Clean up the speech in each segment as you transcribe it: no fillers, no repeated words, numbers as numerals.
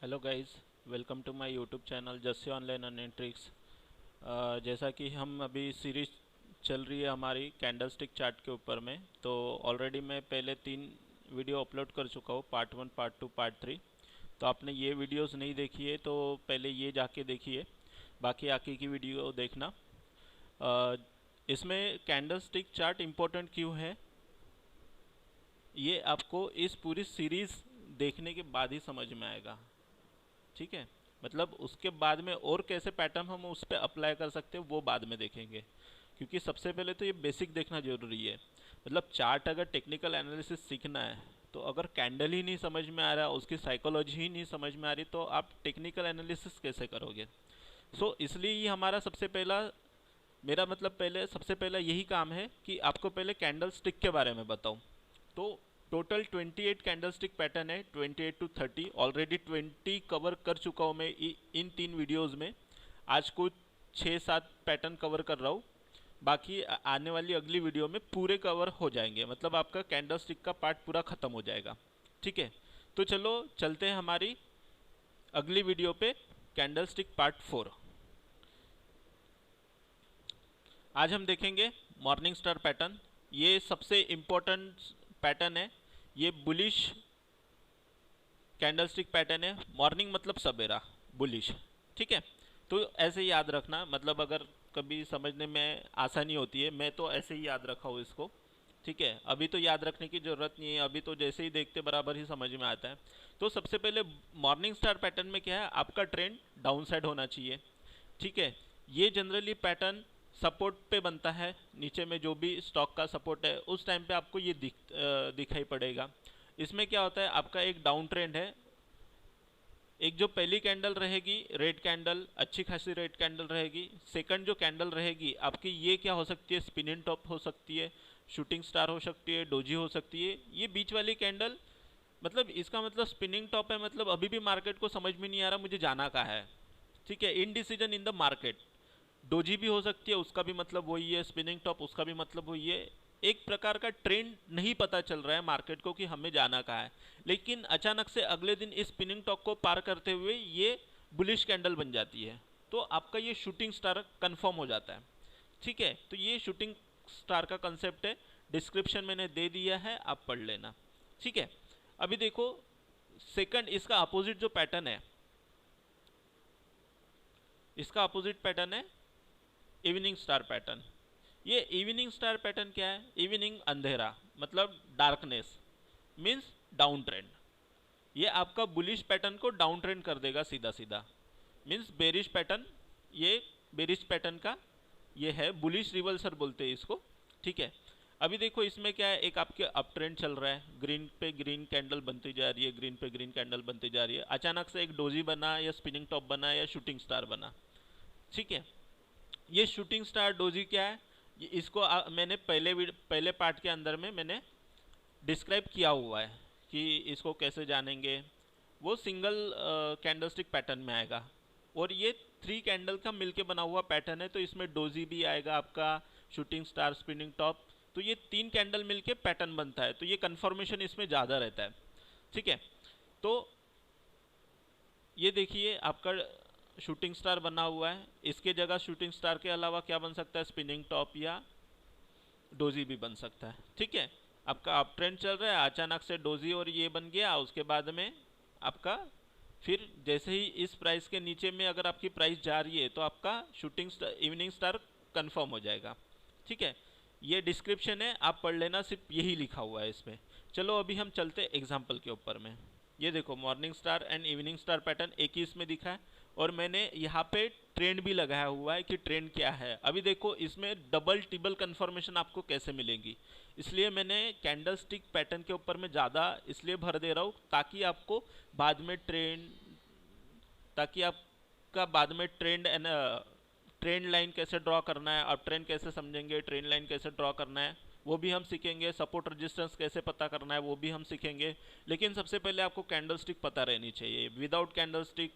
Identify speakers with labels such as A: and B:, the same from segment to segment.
A: Hello guys, welcome to my YouTube channel Jassi online earning tricks. जैसा कि हम अभी सीरीज चल रही है हमारी कैंडल स्टिक चार्ट के ऊपर में, तो ऑलरेडी मैं पहले 3 वीडियो अपलोड कर चुका हूँ, पार्ट 1, पार्ट 2, पार्ट 3। तो आपने ये वीडियोस नहीं देखी है तो पहले ये जाके देखिए, बाकी आगे की वीडियो देखना। अ, इसमें कैंडल स्टिक चार्ट इम्पोर्टेंट क्यों है, ये आपको इस पूरी सीरीज़ देखने के बाद ही समझ में आएगा। ठीक है, मतलब उसके बाद में और कैसे पैटर्न हम उस पर अप्लाई कर सकते हैं वो बाद में देखेंगे, क्योंकि सबसे पहले तो ये बेसिक देखना जरूरी है। मतलब चार्ट अगर टेक्निकल एनालिसिस सीखना है तो अगर कैंडल ही नहीं समझ में आ रहा, उसकी साइकोलॉजी ही नहीं समझ में आ रही, तो आप टेक्निकल एनालिसिस कैसे करोगे। इसलिए ये हमारा सबसे पहला, मेरा मतलब पहले सबसे पहला यही काम है कि आपको पहले कैंडल स्टिक के बारे में बताऊं। तो टोटल 28 कैंडल स्टिक पैटर्न है, 28 टू 30। ऑलरेडी 20 कवर कर चुका हूँ मैं इन 3 वीडियोज़ में। आज कुछ 6-7 पैटर्न कवर कर रहा हूँ, बाकी आने वाली अगली वीडियो में पूरे कवर हो जाएंगे, मतलब आपका कैंडल स्टिक का पार्ट पूरा ख़त्म हो जाएगा। ठीक है, तो चलो चलते हैं हमारी अगली वीडियो पे, कैंडल स्टिक पार्ट 4। आज हम देखेंगे मॉर्निंग स्टार पैटर्न। ये सबसे इम्पोर्टेंट पैटर्न है, ये बुलिश कैंडल स्टिक पैटर्न है। मॉर्निंग मतलब सवेरा, बुलिश। ठीक है, तो ऐसे ही याद रखना, मतलब अगर कभी समझने में आसानी होती है, मैं तो ऐसे ही याद रखा हूँ इसको। ठीक है, अभी तो याद रखने की ज़रूरत नहीं है, अभी तो जैसे ही देखते बराबर ही समझ में आता है। तो सबसे पहले मॉर्निंग स्टार पैटर्न में क्या है, आपका ट्रेंड डाउन साइड होना चाहिए। ठीक है, ये जनरली पैटर्न सपोर्ट पे बनता है, नीचे में जो भी स्टॉक का सपोर्ट है उस टाइम पे आपको ये दिखाई पड़ेगा। इसमें क्या होता है, आपका एक डाउन ट्रेंड है, एक जो पहली कैंडल रहेगी रेड कैंडल, अच्छी खासी रेड कैंडल रहेगी। सेकंड जो कैंडल रहेगी आपकी, ये क्या हो सकती है, स्पिनिंग टॉप हो सकती है, शूटिंग स्टार हो सकती है, डोजी हो सकती है। ये बीच वाली कैंडल, मतलब इसका मतलब स्पिनिंग टॉप है, मतलब अभी भी मार्केट को समझ में नहीं आ रहा मुझे जाना कहाँ है। ठीक है, indecision in the market. Doji भी हो सकती है, उसका भी मतलब वही है, स्पिनिंग टॉप उसका भी मतलब वही है। एक प्रकार का ट्रेंड नहीं पता चल रहा है मार्केट को कि हमें जाना कहाँ है, लेकिन अचानक से अगले दिन इस स्पिनिंग टॉप को पार करते हुए ये बुलिश कैंडल बन जाती है, तो आपका ये शूटिंग स्टार कंफर्म हो जाता है। ठीक है, तो ये शूटिंग स्टार का कंसेप्ट है, डिस्क्रिप्शन मैंने दे दिया है, आप पढ़ लेना। ठीक है, अभी देखो सेकंड, इसका अपोजिट जो पैटर्न है, इसका अपोजिट पैटर्न है इवनिंग स्टार पैटर्न। ये इवनिंग स्टार पैटर्न क्या है, इवनिंग अंधेरा मतलब डार्कनेस, मीन्स डाउन ट्रेंड। ये आपका बुलिश पैटर्न को डाउन ट्रेंड कर देगा सीधा सीधा, मीन्स बेरिश पैटर्न। ये बेरिश पैटर्न का ये है, बुलिश रिवर्सल बोलते हैं इसको। ठीक है, अभी देखो इसमें क्या है, एक आपके अप ट्रेंड चल रहा है, ग्रीन पे ग्रीन कैंडल बनती जा रही है, ग्रीन पे ग्रीन कैंडल बनती जा रही है, अचानक से एक डोजी बना या स्पिनिंग टॉप बना या शूटिंग स्टार बना। ठीक है, ये शूटिंग स्टार डोजी क्या है, इसको मैंने पहले पार्ट के अंदर में मैंने डिस्क्राइब किया हुआ है कि इसको कैसे जानेंगे। वो सिंगल कैंडलस्टिक पैटर्न में आएगा, और ये 3 कैंडल का मिलके बना हुआ पैटर्न है, तो इसमें डोजी भी आएगा आपका, शूटिंग स्टार, स्पिनिंग टॉप। तो ये 3 कैंडल मिलके पैटर्न बनता है, तो ये कन्फर्मेशन इसमें ज़्यादा रहता है। ठीक है, तो ये देखिए आपका शूटिंग स्टार बना हुआ है, इसके जगह शूटिंग स्टार के अलावा क्या बन सकता है, स्पिनिंग टॉप या डोजी भी बन सकता है। ठीक है, आपका अप ट्रेंड चल रहा है, अचानक से डोजी और ये बन गया, उसके बाद में आपका फिर जैसे ही इस प्राइस के नीचे में अगर आपकी प्राइस जा रही है तो आपका shooting star, evening star confirm हो जाएगा। ठीक है, ये डिस्क्रिप्शन है, आप पढ़ लेना, सिर्फ यही लिखा हुआ है इसमें। चलो अभी हम चलते एग्जाम्पल के ऊपर में। ये देखो morning star and evening star pattern एक ही इसमें दिखा है, और मैंने यहाँ पे ट्रेंड भी लगाया हुआ है कि ट्रेंड क्या है। अभी देखो इसमें डबल टिबल कंफर्मेशन आपको कैसे मिलेंगी, इसलिए मैंने कैंडल स्टिक पैटर्न के ऊपर में ज़्यादा इसलिए भर दे रहा हूँ ताकि आपको बाद में ट्रेंड एंड ट्रेंड लाइन कैसे ड्रॉ करना है, अब ट्रेंड कैसे समझेंगे, ट्रेंड लाइन कैसे ड्रॉ करना है वो भी हम सीखेंगे, सपोर्ट रेजिस्टेंस कैसे पता करना है वो भी हम सीखेंगे। लेकिन सबसे पहले आपको कैंडल स्टिक पता रहनी चाहिए, विदाउट कैंडल स्टिक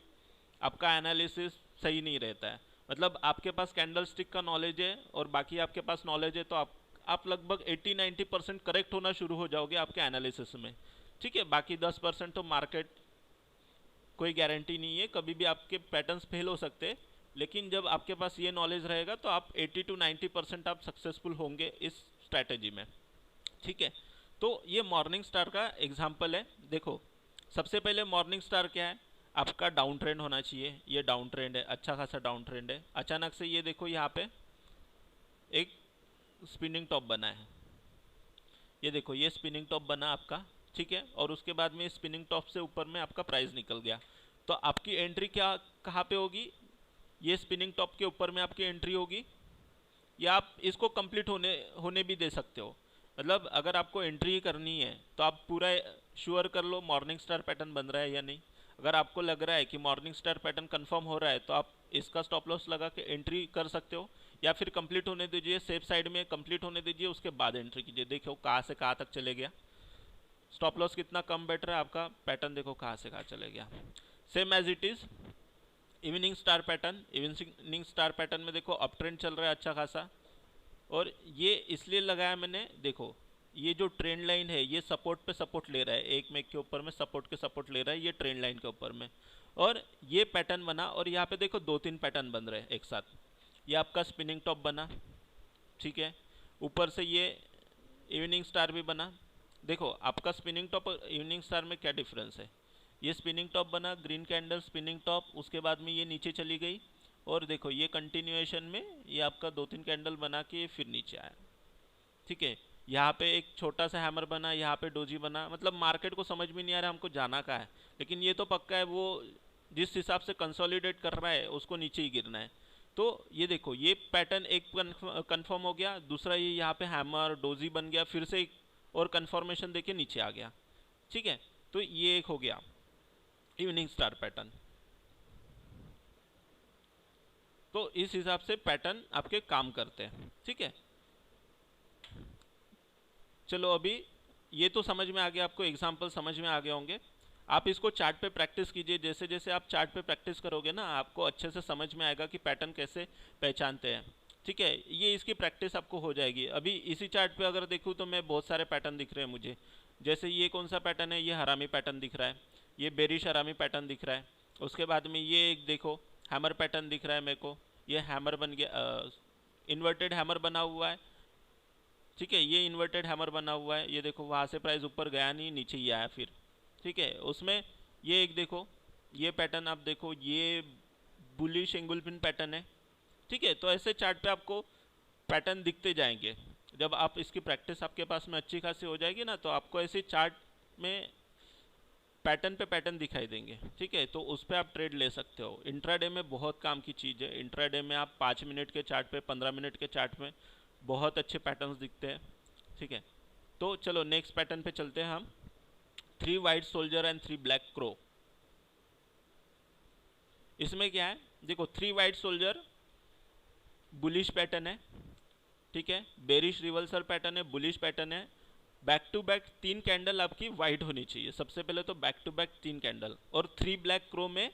A: आपका एनालिसिस सही नहीं रहता है। मतलब आपके पास कैंडल स्टिक का नॉलेज है और बाकी आपके पास नॉलेज है, तो आप लगभग 80-90% करेक्ट होना शुरू हो जाओगे आपके एनालिसिस में। ठीक है, बाकी 10% तो मार्केट कोई गारंटी नहीं है, कभी भी आपके पैटर्न्स फेल हो सकते हैं, लेकिन जब आपके पास ये नॉलेज रहेगा तो आप 80 to 90% आप सक्सेसफुल होंगे इस स्ट्रैटेजी में। ठीक है, तो ये मॉर्निंग स्टार का एग्जाम्पल है। देखो सबसे पहले मॉर्निंग स्टार क्या है, आपका डाउन ट्रेंड होना चाहिए। ये डाउन ट्रेंड है, अच्छा खासा डाउन ट्रेंड है। अचानक से ये देखो यहाँ पे एक स्पिनिंग टॉप बना है, ये देखो ये स्पिनिंग टॉप बना आपका, ठीक है, और उसके बाद में स्पिनिंग टॉप से ऊपर में आपका प्राइस निकल गया। तो आपकी एंट्री क्या कहाँ पे होगी, ये स्पिनिंग टॉप के ऊपर में आपकी एंट्री होगी, या आप इसको कंप्लीट होने होने भी दे सकते हो। मतलब अगर आपको एंट्री ही करनी है तो आप पूरा श्योर कर लो मॉर्निंग स्टार पैटर्न बन रहा है या नहीं। अगर आपको लग रहा है कि मॉर्निंग स्टार पैटर्न कंफर्म हो रहा है तो आप इसका स्टॉप लॉस लगा के एंट्री कर सकते हो, या फिर कंप्लीट होने दीजिए, सेफ साइड में कंप्लीट होने दीजिए, उसके बाद एंट्री कीजिए। देखो कहाँ से कहाँ तक चले गया, स्टॉप लॉस कितना कम बैठ रहा है आपका, पैटर्न देखो कहाँ से कहाँ चले गया। Same as it is evening star pattern, evening star pattern में देखो अप ट्रेंड चल रहा है अच्छा खासा, और ये इसलिए लगाया मैंने, देखो ये जो ट्रेंड लाइन है ये सपोर्ट पे सपोर्ट ले रहा है, एक में के ऊपर में सपोर्ट के सपोर्ट ले रहा है, ये ट्रेंड लाइन के ऊपर में, और ये पैटर्न बना, और यहाँ पे देखो 2-3 पैटर्न बन रहे हैं एक साथ। ये आपका स्पिनिंग टॉप बना, ठीक है, ऊपर से ये इवनिंग स्टार भी बना। देखो आपका स्पिनिंग टॉप और इवनिंग स्टार में क्या डिफरेंस है, ये स्पिनिंग टॉप बना, ग्रीन कैंडल स्पिनिंग टॉप, उसके बाद में ये नीचे चली गई, और देखो ये कंटिन्यूएशन में ये आपका 2-3 कैंडल बना के फिर नीचे आया। ठीक है, यहाँ पे एक छोटा सा हैमर बना, यहाँ पे डोजी बना, मतलब मार्केट को समझ में नहीं आ रहा हमको जाना का है, लेकिन ये तो पक्का है वो जिस हिसाब से कंसोलिडेट कर रहा है उसको नीचे ही गिरना है। तो ये देखो ये पैटर्न एक कंफर्म हो गया, दूसरा ये यहाँ पे हैमर डोजी बन गया, फिर से एक और कंफर्मेशन देके नीचे आ गया। ठीक है, तो ये एक हो गया इवनिंग स्टार पैटर्न। तो इस हिसाब से पैटर्न आपके काम करते हैं। ठीक है, चलो अभी ये तो समझ में आ गया, आपको एग्जाम्पल समझ में आ गए होंगे। आप इसको चार्ट पे प्रैक्टिस कीजिए, जैसे जैसे आप चार्ट पे प्रैक्टिस करोगे ना आपको अच्छे से समझ में आएगा कि पैटर्न कैसे पहचानते हैं। ठीक है, ये इसकी प्रैक्टिस आपको हो जाएगी। अभी इसी चार्ट पे अगर देखूँ तो मैं बहुत सारे पैटर्न दिख रहे हैं मुझे, जैसे ये कौन सा पैटर्न है, ये हरामी पैटर्न दिख रहा है, ये बेरिश हरामी पैटर्न दिख रहा है, उसके बाद में ये एक देखो हैमर पैटर्न दिख रहा है मेरे को, ये हैमर बन गया, इन्वर्टेड हैमर बना हुआ है। ठीक है, ये इन्वर्टेड हैमर बना हुआ है, ये देखो वहाँ से प्राइस ऊपर गया नहीं, नीचे ही आया फिर। ठीक है, उसमें ये एक देखो ये पैटर्न आप देखो, ये बुलिश एंगुलपिन पैटर्न है। ठीक है, तो ऐसे चार्ट पे आपको पैटर्न दिखते जाएंगे। जब आप इसकी प्रैक्टिस आपके पास में अच्छी खासी हो जाएगी ना तो आपको ऐसे चार्ट में पैटर्न पे पैटर्न दिखाई देंगे। ठीक है, तो उस पर आप ट्रेड ले सकते हो। इंट्राडे में बहुत काम की चीज़ है, इंट्राडे में आप 5 मिनट के चार्ट पे 15 मिनट के चार्ट में बहुत अच्छे पैटर्न्स दिखते हैं। ठीक है, तो चलो नेक्स्ट पैटर्न पे चलते हैं हम, 3 white soldier and 3 black crow. इसमें क्या है, देखो 3 वाइट सोल्जर बुलिश पैटर्न है, ठीक है, बेरिश रिवर्सल पैटर्न है, बुलिश पैटर्न है, बैक टू बैक 3 कैंडल आपकी वाइट होनी चाहिए सबसे पहले, तो बैक टू बैक 3 कैंडल, और 3 ब्लैक क्रो में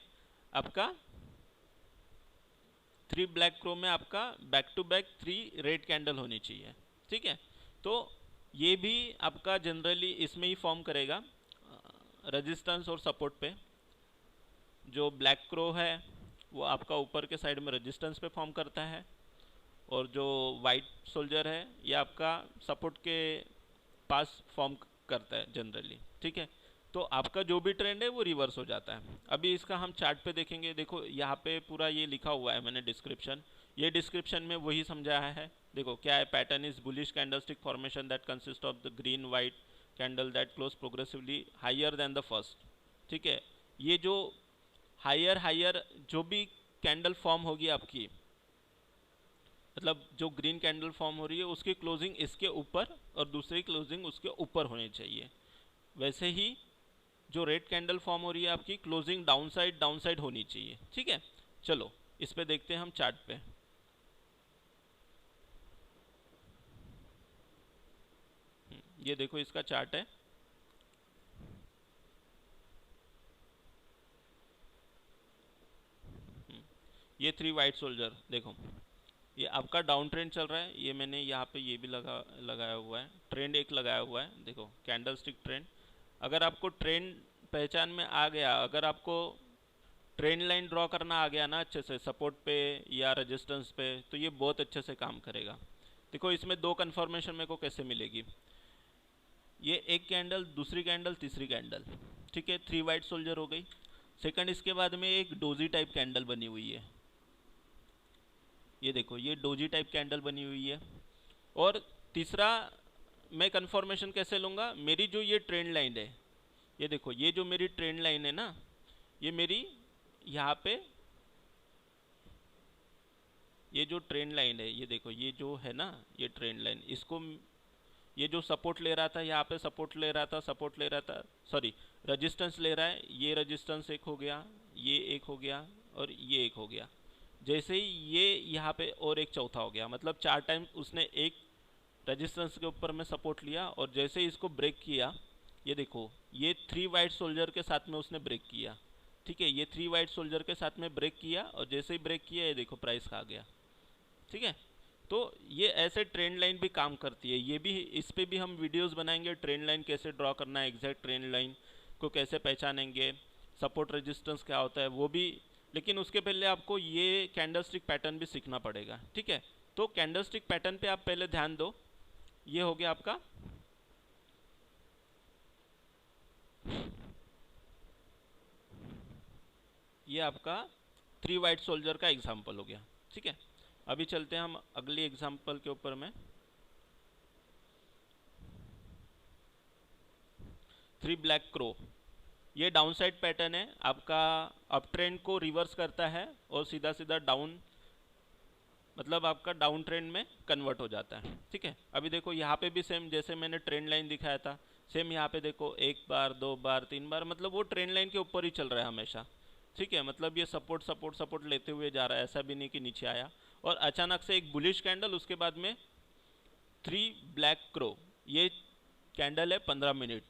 A: आपका back to back 3 red candle होनी चाहिए। ठीक है, तो ये भी आपका जनरली इसमें ही फॉर्म करेगा रेजिस्टेंस और सपोर्ट पे। जो ब्लैक क्रो है वो आपका ऊपर के साइड में रेजिस्टेंस पे फॉर्म करता है, और जो वाइट सोल्जर है ये आपका सपोर्ट के पास फॉर्म करता है जनरली। ठीक है, तो आपका जो भी ट्रेंड है वो रिवर्स हो जाता है। अभी इसका हम चार्ट पे देखेंगे, देखो यहाँ पे पूरा ये लिखा हुआ है मैंने डिस्क्रिप्शन, ये डिस्क्रिप्शन में वही समझाया है। देखो क्या है, pattern is bullish candlestick formation that consist of the green white candle that close progressively higher then the first. ठीक है, ये जो हायर जो भी कैंडल फॉर्म होगी आपकी, मतलब जो ग्रीन कैंडल फॉर्म हो रही है उसकी क्लोजिंग इसके ऊपर और दूसरी क्लोजिंग उसके ऊपर होनी चाहिए। वैसे ही जो रेड कैंडल फॉर्म हो रही है आपकी क्लोजिंग डाउन साइड होनी चाहिए। ठीक है, चलो इस पे देखते हैं हम चार्ट पे। ये देखो इसका चार्ट है, ये 3 वाइट सोल्जर देखो, ये आपका डाउन ट्रेंड चल रहा है, ये मैंने यहाँ पे ये भी लगाया हुआ है, ट्रेंड एक लगाया हुआ है, देखो कैंडल स्टिक ट्रेंड। अगर आपको ट्रेंड पहचान में आ गया, अगर आपको ट्रेंड लाइन ड्रॉ करना आ गया ना अच्छे से सपोर्ट पे या रेजिस्टेंस पे, तो ये बहुत अच्छे से काम करेगा। देखो इसमें दो कन्फर्मेशन मेरे को कैसे मिलेगी, ये एक कैंडल, दूसरी कैंडल, तीसरी कैंडल, ठीक है, 3 वाइट सोल्जर हो गई। सेकंड इसके बाद में एक डोजी टाइप कैंडल बनी हुई है, ये देखो ये डोजी टाइप कैंडल बनी हुई है। और तीसरा मैं कन्फर्मेशन कैसे लूँगा, मेरी जो ये ट्रेंड लाइन है, ये देखो ये जो मेरी ट्रेंड लाइन है ना, ये मेरी यहाँ पे ये जो ट्रेंड लाइन है, ये देखो ये जो है ना ये ट्रेंड लाइन, इसको ये जो सपोर्ट ले रहा था, यहाँ पे सपोर्ट ले रहा था, सपोर्ट ले रहा था, सॉरी रेजिस्टेंस ले रहा है, ये रेजिस्टेंस एक हो गया, ये एक हो गया और ये एक हो गया। जैसे ही ये यहाँ पे और एक चौथा हो गया, मतलब 4 टाइम उसने एक रेजिस्टेंस के ऊपर में सपोर्ट लिया और जैसे ही इसको ब्रेक किया, ये देखो ये 3 वाइट सोल्जर के साथ में उसने ब्रेक किया, ठीक है, ये 3 वाइट सोल्जर के साथ में ब्रेक किया और जैसे ही ब्रेक किया ये देखो प्राइस खा गया, ठीक है। तो ये ऐसे ट्रेंड लाइन भी काम करती है, ये भी इस पे भी हम वीडियोस बनाएंगे, ट्रेंड लाइन कैसे ड्रॉ करना है, एग्जैक्ट ट्रेंड लाइन को कैसे पहचानेंगे, सपोर्ट रेजिस्टेंस क्या होता है वो भी। लेकिन उसके पहले आपको ये कैंडलस्टिक पैटर्न भी सीखना पड़ेगा, ठीक है। तो कैंडलस्टिक पैटर्न पे आप पहले ध्यान दो, ये हो गया आपका ये आपका 3 वाइट सोल्जर का एग्जाम्पल हो गया, ठीक है। अभी चलते हैं हम अगली एग्जाम्पल के ऊपर में, 3 ब्लैक क्रो। ये डाउन साइड पैटर्न है आपका, अप ट्रेंड को रिवर्स करता है और सीधा सीधा डाउन, मतलब आपका डाउन ट्रेंड में कन्वर्ट हो जाता है, ठीक है। अभी देखो यहाँ पे भी सेम जैसे मैंने ट्रेंड लाइन दिखाया था, सेम यहाँ पे देखो 1 बार 2 बार 3 बार, मतलब वो ट्रेंड लाइन के ऊपर ही चल रहा है हमेशा, ठीक है। मतलब ये सपोर्ट सपोर्ट सपोर्ट लेते हुए जा रहा है, ऐसा भी नहीं कि नीचे आया और अचानक से एक बुलिश कैंडल, उसके बाद में 3 ब्लैक क्रो। ये कैंडल है 15 मिनट,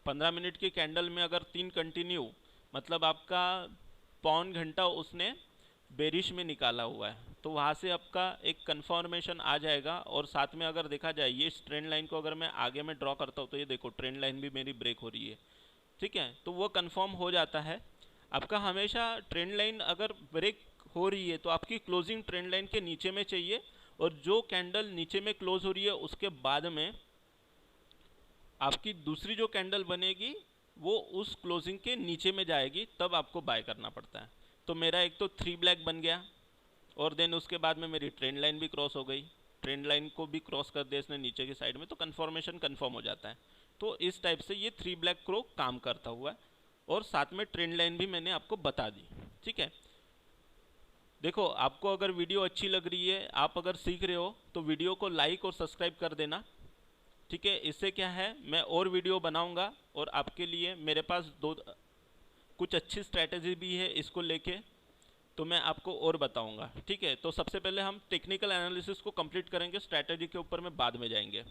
A: 15 मिनट की कैंडल में अगर 3 कंटिन्यू, मतलब आपका पौन घंटा उसने बेरिश में निकाला हुआ है, तो वहाँ से आपका एक कंफर्मेशन आ जाएगा। और साथ में अगर देखा जाए ये ट्रेंड लाइन को अगर मैं आगे में ड्रॉ करता हूँ, तो ये देखो ट्रेंड लाइन भी मेरी ब्रेक हो रही है, ठीक है। तो वो कंफर्म हो जाता है आपका। हमेशा ट्रेंड लाइन अगर ब्रेक हो रही है तो आपकी क्लोजिंग ट्रेंड लाइन के नीचे में चाहिए, और जो कैंडल नीचे में क्लोज हो रही है उसके बाद में आपकी दूसरी जो कैंडल बनेगी वो उस क्लोजिंग के नीचे में जाएगी, तब आपको बाय करना पड़ता है। तो मेरा एक तो 3 ब्लैक बन गया और देन उसके बाद में मेरी ट्रेंड लाइन भी क्रॉस हो गई, ट्रेंड लाइन को भी क्रॉस कर दिया इसने नीचे की साइड में, तो कन्फर्मेशन कन्फर्म हो जाता है। तो इस टाइप से ये 3 ब्लैक क्रो काम करता हुआ है, और साथ में ट्रेंड लाइन भी मैंने आपको बता दी, ठीक है। देखो आपको अगर वीडियो अच्छी लग रही है, आप अगर सीख रहे हो, तो वीडियो को लाइक और सब्सक्राइब कर देना, ठीक है। इससे क्या है, मैं और वीडियो बनाऊंगा और आपके लिए मेरे पास कुछ अच्छी स्ट्रैटेजी भी है इसको लेके, तो मैं आपको और बताऊंगा, ठीक है। तो सबसे पहले हम टेक्निकल एनालिसिस को कंप्लीट करेंगे, स्ट्रैटेजी के ऊपर में बाद में जाएंगे।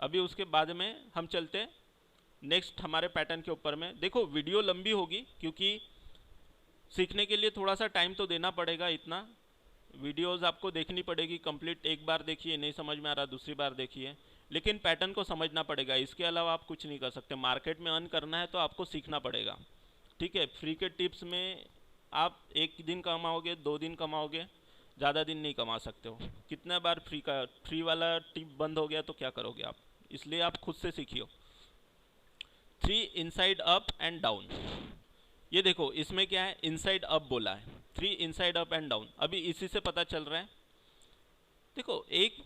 A: अभी उसके बाद में हम चलते नेक्स्ट हमारे पैटर्न के ऊपर में। देखो वीडियो लंबी होगी क्योंकि सीखने के लिए थोड़ा सा टाइम तो देना पड़ेगा, इतना वीडियोस आपको देखनी पड़ेगी कंप्लीट। एक बार देखिए नहीं समझ में आ रहा दूसरी बार देखिए, लेकिन पैटर्न को समझना पड़ेगा, इसके अलावा आप कुछ नहीं कर सकते। मार्केट में अर्न करना है तो आपको सीखना पड़ेगा, ठीक है। फ्री के टिप्स में आप 1 दिन कमाओगे, 2 दिन कमाओगे, ज़्यादा दिन नहीं कमा सकते हो। कितना बार फ्री वाला टिप बंद हो गया तो क्या करोगे आप, इसलिए आप खुद से सीखिए। 3 इनसाइड अप एंड डाउन, ये देखो इसमें क्या है, इनसाइड अप बोला है, 3 इनसाइड अप एंड डाउन, अभी इसी से पता चल रहा है। देखो एक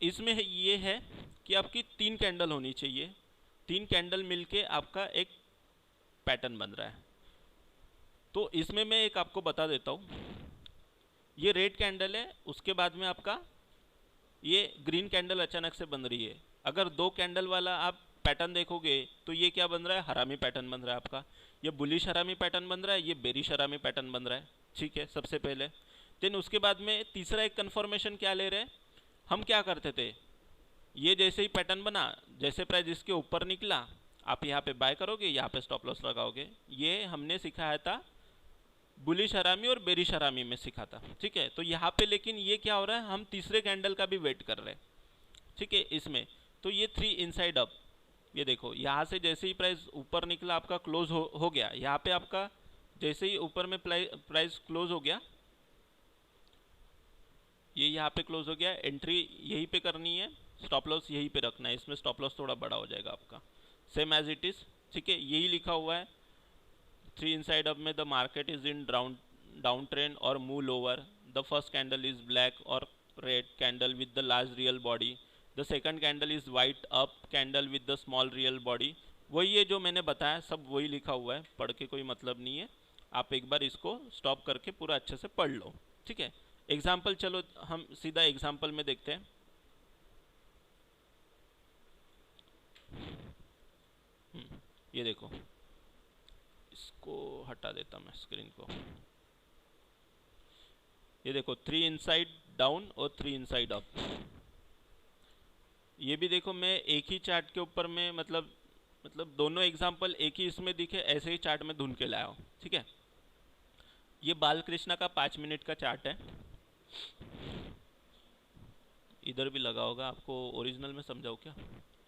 A: इसमें ये है कि आपकी 3 कैंडल होनी चाहिए, 3 कैंडल मिलके आपका एक पैटर्न बन रहा है। तो इसमें मैं एक आपको बता देता हूँ, ये रेड कैंडल है, उसके बाद में आपका ये ग्रीन कैंडल अचानक से बन रही है। अगर 2 कैंडल वाला आप पैटर्न देखोगे तो ये क्या बन रहा है, हरामी पैटर्न बन रहा है आपका। ये बुलिश हरामी पैटर्न बन रहा है, ये बेरिश हरामी पैटर्न बन रहा है, ठीक है, सबसे पहले। देन उसके बाद में तीसरा एक कंफर्मेशन क्या ले रहे हैं, हम क्या करते थे, ये जैसे ही पैटर्न बना, जैसे प्राइस इसके ऊपर निकला, आप यहाँ पे बाय करोगे, यहाँ पे स्टॉप लॉस लगाओगे। ये हमने सिखाया था बुलिश हरामी और बेरिश हरामी में सीखा था, ठीक है। तो यहाँ पे लेकिन ये क्या हो रहा है, हम तीसरे कैंडल का भी वेट कर रहे हैं, ठीक है, इसमें। तो ये 3 इनसाइड अप, ये देखो यहाँ से जैसे ही प्राइस ऊपर निकला आपका क्लोज हो गया, यहाँ पे आपका जैसे ही ऊपर में प्राइस क्लोज हो गया, ये यहाँ पे क्लोज हो गया, एंट्री यहीं पे करनी है, स्टॉप लॉस यहीं पे रखना है, इसमें स्टॉप लॉस थोड़ा बड़ा हो जाएगा आपका, सेम एज इट इज। ठीक है, यही लिखा हुआ है 3 inside up में the market is in down trend और move lower, the first candle is black और red candle with the large real body, the second candle is white up candle with the small real body. वही है जो मैंने बताया, सब वही लिखा हुआ है, पढ़ के कोई मतलब नहीं है, आप एक बार इसको स्टॉप करके पूरा अच्छे से पढ़ लो। ठीक है, एग्जाम्पल, चलो हम सीधा एग्जाम्पल में देखते हैं। ये देखो, इसको हटा देता मैं स्क्रीन को। ये देखो 3 इनसाइड डाउन और 3 इनसाइड अप। ये भी देखो, मैं एक ही चार्ट के ऊपर में मतलब दोनों एग्जांपल एक ही इसमें दिखे ऐसे ही चार्ट में ढूंढ के लाया हूँ। ठीक है, ये बालकृष्णा का 5 मिनट का चार्ट है, इधर भी लगा होगा, आपको ओरिजिनल में समझाओ क्या?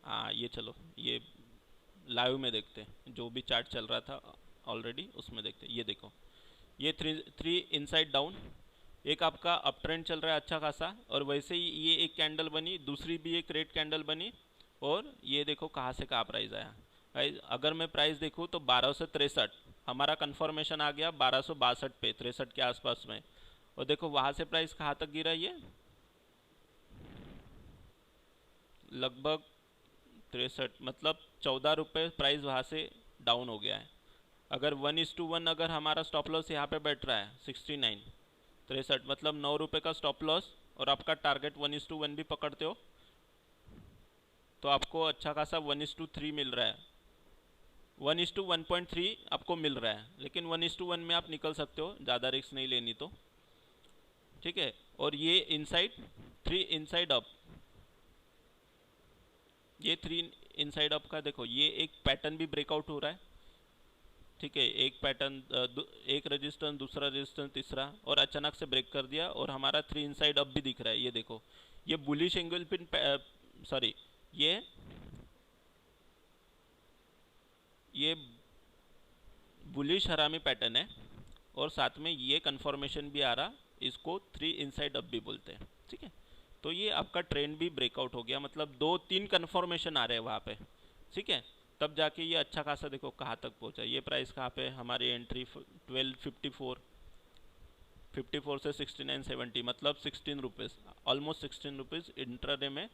A: हाँ, ये चलो ये लाइव में देखते हैं, जो भी चार्ट चल रहा था ऑलरेडी उसमें देखते हैं। ये देखो, ये थ्री इनसाइड डाउन, एक आपका अप ट्रेंड चल रहा है अच्छा खासा, और वैसे ही ये एक कैंडल बनी, दूसरी भी एक रेड कैंडल बनी, और ये देखो कहाँ से कहाँ प्राइस आया। अगर मैं प्राइस देखूँ तो 1263 हमारा कंफर्मेशन आ गया 1262 पे, 63 के आसपास में, और देखो वहाँ से प्राइस कहाँ तक गिरा, ये लगभग 63, मतलब 14 रुपये प्राइस वहाँ से डाउन हो गया है। अगर 1:1 अगर हमारा स्टॉप लॉस यहाँ पे बैठ रहा है 69, 63, मतलब 9 रुपये का स्टॉप लॉस, और आपका टारगेट 1:1 भी पकड़ते हो तो आपको अच्छा खासा 1:3 मिल रहा है, 1:1.3 आपको मिल रहा है, लेकिन 1:1 में आप निकल सकते हो, ज़्यादा रिस्क नहीं लेनी तो। ठीक है, और ये इनसाइड 3 इनसाइड अप, ये 3 इनसाइड अप का देखो, ये एक पैटर्न भी ब्रेकआउट हो रहा है। ठीक है, एक पैटर्न, एक रेजिस्टेंस, दूसरा रेजिस्टेंस, तीसरा, और अचानक से ब्रेक कर दिया, और हमारा 3 इनसाइड अप भी दिख रहा है। ये देखो, ये बुलिश एंगल पिन, सॉरी, ये बुलिश हरामी पैटर्न है, और साथ में ये कंफर्मेशन भी आ रहा, इसको 3 इनसाइड अप भी बोलते हैं। ठीक है, तो ये आपका ट्रेंड भी ब्रेकआउट हो गया, मतलब 2-3 कंफर्मेशन आ रहे हैं वहाँ पे। ठीक है, तब जाके ये अच्छा खासा देखो कहाँ तक पहुँचा, ये प्राइस कहाँ पे, हमारी एंट्री 1254, 54 से 69.70, मतलब 16 रुपीज़, ऑलमोस्ट 16 रुपीज़ इंट्राडे में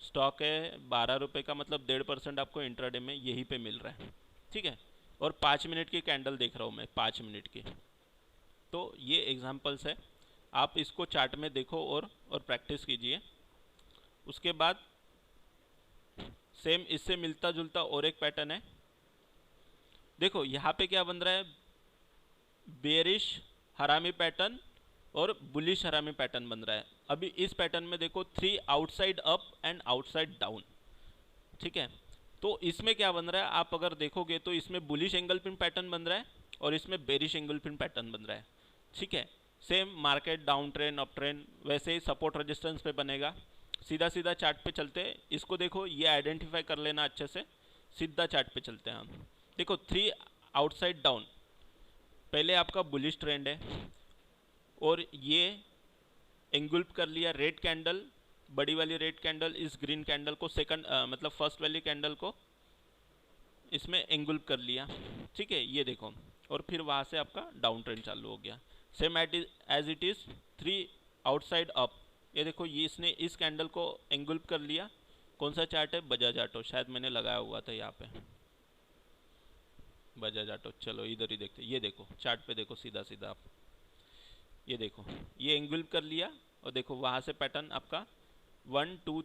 A: स्टॉक है। 12 रुपये का मतलब 1.5% आपको इंट्राडे में यहीं पे मिल रहा है। ठीक है, और 5 मिनट की कैंडल देख रहा हूँ मैं, 5 मिनट की। तो ये एग्जांपल्स है, आप इसको चार्ट में देखो और प्रैक्टिस कीजिए। उसके बाद सेम इससे मिलता जुलता और एक पैटर्न है, देखो यहाँ पे क्या बन रहा है, बेरिश हरामी पैटर्न और बुलिश हरामी पैटर्न बन रहा है। अभी इस पैटर्न में देखो 3 outside up and outside down. ठीक है, तो इसमें क्या बन रहा है, आप अगर देखोगे तो इसमें बुलिश एंगल पिन पैटर्न बन रहा है और इसमें बेरिश एंगल पिन पैटर्न बन रहा है। ठीक है, same market down trend up trend वैसे ही सपोर्ट रेजिस्टेंस पे बनेगा। सीधा सीधा चार्ट पे चलते हैं, इसको देखो, ये आइडेंटिफाई कर लेना अच्छे से। सीधा चार्ट पे चलते हैं हम, देखो 3 आउटसाइड डाउन, पहले आपका बुलिश ट्रेंड है, और ये एंगुल्फ कर लिया रेड कैंडल, बड़ी वाली रेड कैंडल इस ग्रीन कैंडल को, सेकंड मतलब फर्स्ट वाली कैंडल को इसमें एंगुल्फ कर लिया। ठीक है, ये देखो, और फिर वहाँ से आपका डाउन ट्रेंड चालू हो गया, same as it is 3 outside up. ये देखो, ये इसने इस कैंडल को एंगुल्फ कर लिया। कौन सा चार्ट है, बजाज ऑटो, शायद मैंने लगाया हुआ था यहाँ पे बजाज ऑटो। चलो इधर ही देखते, ये देखो चार्ट पे देखो, सीधा सीधा आप ये देखो, ये एंगुल्फ कर लिया, और देखो वहाँ से पैटर्न आपका 1 2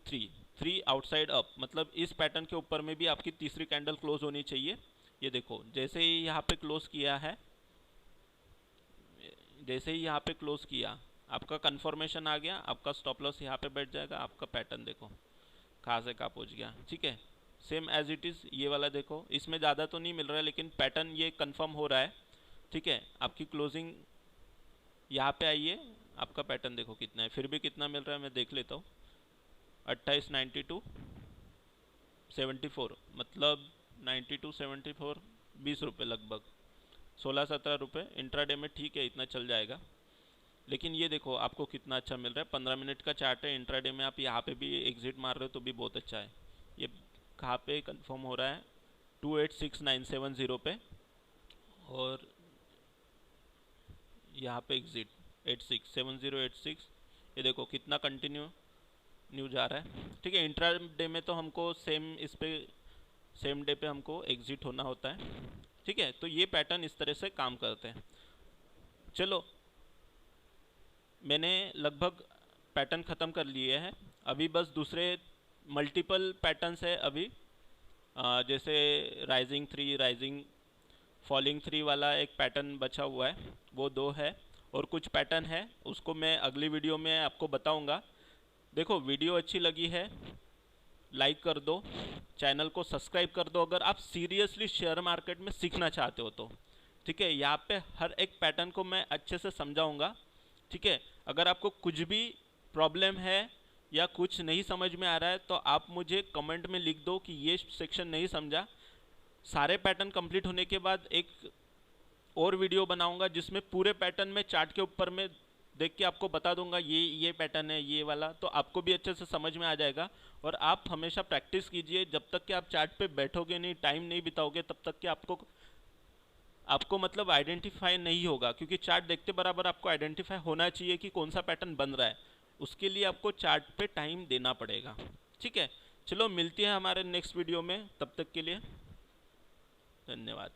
A: 3 आउटसाइड अप, मतलब इस पैटर्न के ऊपर में भी आपकी तीसरी कैंडल क्लोज होनी चाहिए। ये देखो, जैसे ही यहाँ पे क्लोज किया है, जैसे ही यहाँ पे क्लोज किया, आपका कंफर्मेशन आ गया, आपका स्टॉप लॉस यहाँ पे बैठ जाएगा, आपका पैटर्न देखो कहाँ से कहाँ पहुँच गया। ठीक है, सेम एज इट इज़ ये वाला देखो, इसमें ज़्यादा तो नहीं मिल रहा है, लेकिन पैटर्न ये कंफर्म हो रहा है। ठीक है, आपकी क्लोजिंग यहाँ पे आइए, आपका पैटर्न देखो कितना है, फिर भी कितना मिल रहा है मैं देख लेता हूँ, 2892 74, मतलब 92 74, 20 रुपये लगभग। 16-17 रुपये इंट्राडे में, ठीक है इतना चल जाएगा। लेकिन ये देखो आपको कितना अच्छा मिल रहा है, 15 मिनट का चार्ट है, इंट्राडे में आप यहाँ पे भी एग्जिट मार रहे हो तो भी बहुत अच्छा है। ये कहाँ पे कंफर्म हो रहा है, 286970 पे, और यहाँ पे एग्जिट 867086। ये देखो कितना कंटिन्यू न्यू जा रहा है, ठीक है। इंट्रा डे में तो हमको सेम डे पे हमको एग्जिट होना होता है, ठीक है। तो ये पैटर्न इस तरह से काम करते हैं। चलो मैंने लगभग पैटर्न ख़त्म कर लिए हैं, अभी बस दूसरे मल्टीपल पैटर्न्स है अभी, जैसे राइजिंग 3, राइजिंग फॉलिंग 3 वाला एक पैटर्न बचा हुआ है, वो 2 है, और कुछ पैटर्न है उसको मैं अगली वीडियो में आपको बताऊंगा। देखो वीडियो अच्छी लगी है लाइक कर दो, चैनल को सब्सक्राइब कर दो अगर आप सीरियसली शेयर मार्केट में सीखना चाहते हो तो, ठीक है। यहाँ पे हर एक पैटर्न को मैं अच्छे से समझाऊंगा, ठीक है। अगर आपको कुछ भी प्रॉब्लम है या कुछ नहीं समझ में आ रहा है तो आप मुझे कमेंट में लिख दो कि ये सेक्शन नहीं समझा। सारे पैटर्न कंप्लीट होने के बाद एक और वीडियो बनाऊंगा जिसमें पूरे पैटर्न में चार्ट के ऊपर में देख के आपको बता दूंगा ये पैटर्न है ये वाला, तो आपको भी अच्छे से समझ में आ जाएगा। और आप हमेशा प्रैक्टिस कीजिए, जब तक कि आप चार्ट पे बैठोगे नहीं, टाइम नहीं बिताओगे, तब तक कि आपको मतलब आइडेंटिफाई नहीं होगा, क्योंकि चार्ट देखते बराबर आपको आइडेंटिफाई होना चाहिए कि कौन सा पैटर्न बन रहा है, उसके लिए आपको चार्ट पे टाइम देना पड़ेगा, ठीक है। चलो मिलती है हमारे नेक्स्ट वीडियो में, तब तक के लिए धन्यवाद।